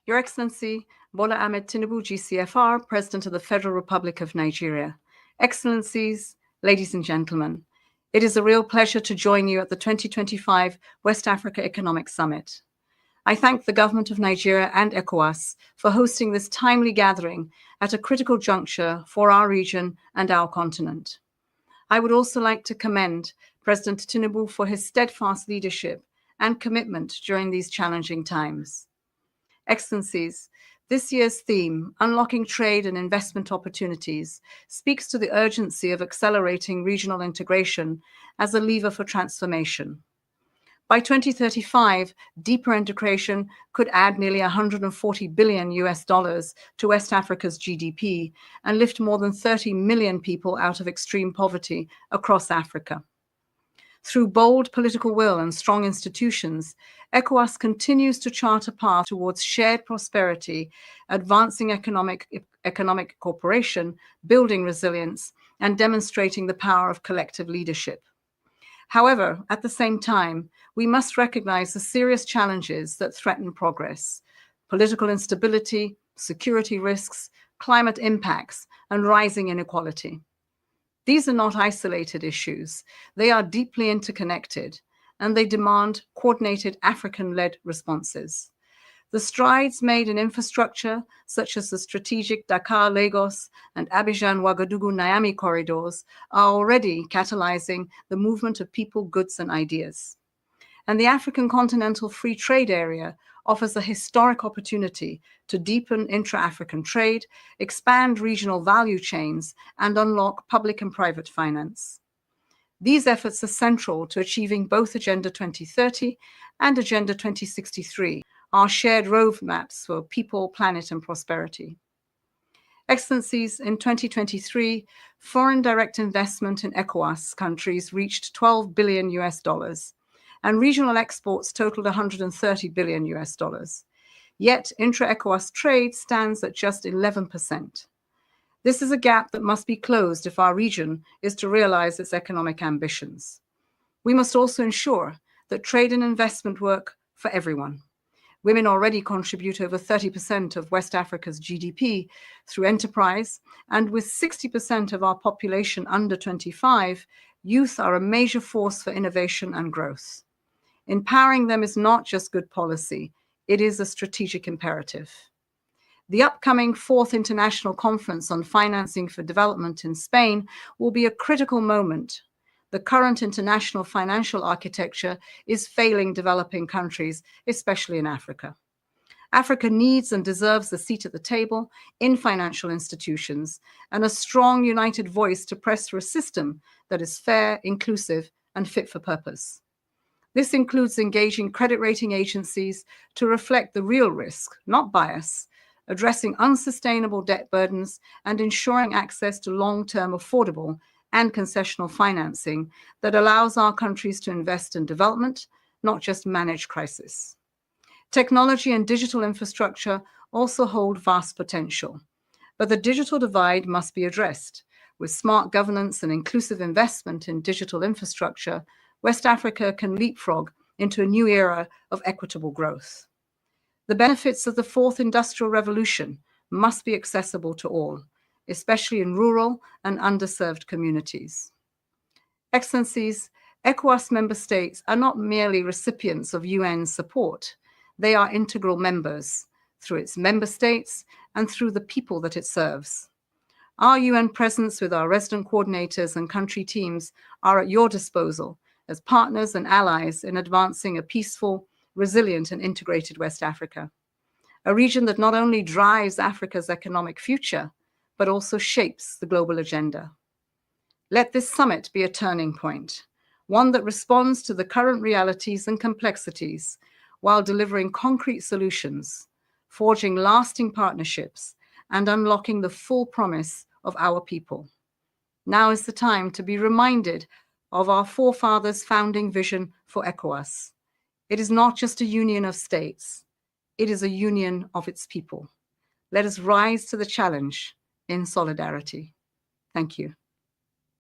Your Excellency, Bola Ahmed Tinubu, GCFR, President of the Federal Republic of Nigeria. Excellencies, ladies and gentlemen, it is a real pleasure to join you at the 2025 West Africa Economic Summit. I thank the government of Nigeria and ECOWAS for hosting this timely gathering at a critical juncture for our region and our continent. I would also like to commend President Tinubu for his steadfast leadership and commitment during these challenging times. Excellencies, this year's theme, Unlocking Trade and Investment Opportunities, speaks to the urgency of accelerating regional integration as a lever for transformation. By 2035, deeper integration could add nearly $140 billion to West Africa's GDP and lift more than 30 million people out of extreme poverty across Africa. Through bold political will and strong institutions, ECOWAS continues to chart a path towards shared prosperity, advancing economic cooperation, building resilience, and demonstrating the power of collective leadership. However, at the same time, we must recognize the serious challenges that threaten progress: political instability, security risks, climate impacts, and rising inequality. These are not isolated issues. They are deeply interconnected, and they demand coordinated African-led responses. The strides made in infrastructure, such as the strategic Dakar-Lagos and Abidjan-Ouagadougou-Niamey corridors, are already catalyzing the movement of people, goods, and ideas. And the African Continental Free Trade Area offers a historic opportunity to deepen intra-African trade, expand regional value chains, and unlock public and private finance. These efforts are central to achieving both Agenda 2030 and Agenda 2063, our shared roadmaps for people, planet, and prosperity. Excellencies, in 2023, foreign direct investment in ECOWAS countries reached $12 billion, and regional exports totaled $130 billion. Yet, intra-ECOWAS trade stands at just 11%. This is a gap that must be closed if our region is to realize its economic ambitions. We must also ensure that trade and investment work for everyone. Women already contribute over 30% of West Africa's GDP through enterprise, and with 60% of our population under 25, youth are a major force for innovation and growth. Empowering them is not just good policy, it is a strategic imperative. The upcoming 4th International Conference on Financing for Development in Spain will be a critical moment. The current international financial architecture is failing developing countries, especially in Africa. Africa needs and deserves a seat at the table in financial institutions and a strong, united voice to press for a system that is fair, inclusive, and fit for purpose. This includes engaging credit rating agencies to reflect the real risk, not bias, addressing unsustainable debt burdens, and ensuring access to long-term affordable and concessional financing that allows our countries to invest in development, not just manage crisis. Technology and digital infrastructure also hold vast potential, but the digital divide must be addressed. With smart governance and inclusive investment in digital infrastructure, West Africa can leapfrog into a new era of equitable growth. The benefits of the 4th Industrial Revolution must be accessible to all, especially in rural and underserved communities. Excellencies, ECOWAS member states are not merely recipients of UN support. They are integral members through its member states and through the people that it serves. Our UN presence with our resident coordinators and country teams are at your disposal as partners and allies in advancing a peaceful, resilient, and integrated West Africa, a region that not only drives Africa's economic future, but also shapes the global agenda. Let this summit be a turning point, one that responds to the current realities and complexities while delivering concrete solutions, forging lasting partnerships, and unlocking the full promise of our people. Now is the time to be reminded of our forefathers' founding vision for ECOWAS. It is not just a union of states, it is a union of its people. Let us rise to the challenge in solidarity. Thank you.